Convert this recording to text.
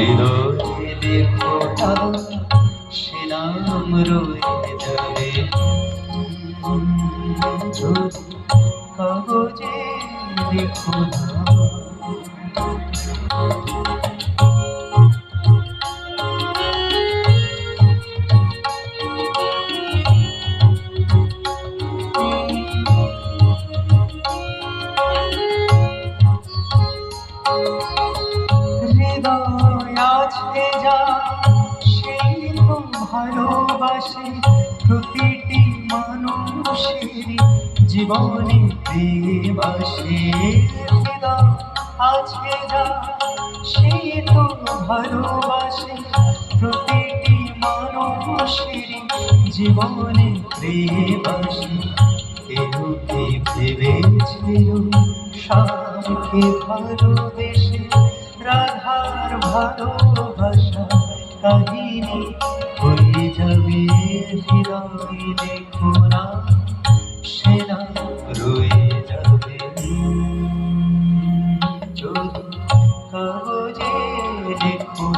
হৃদয়ে লেখো না, সে নাম রয়ে যাবে যদি কাগজে লেখো না। হৃদয় আছে যা সেই তো ভালোবাসে প্রতিটি মানুষেরই জীবনে প্রেম আসে। হৃদয় আছে যা সেই তো ভালোবাসে প্রতিটি মানুষেরই জীবনে প্রেম আসে। কেউ কি ভেবেছিল শ্যামকে ভালোবেসে রাধার ভালোবাসা কাহিনী হয়ে যাবে। হৃদয়ে লেখো না, সে নাম রয়ে যাবে যদি কাগজে লেখো।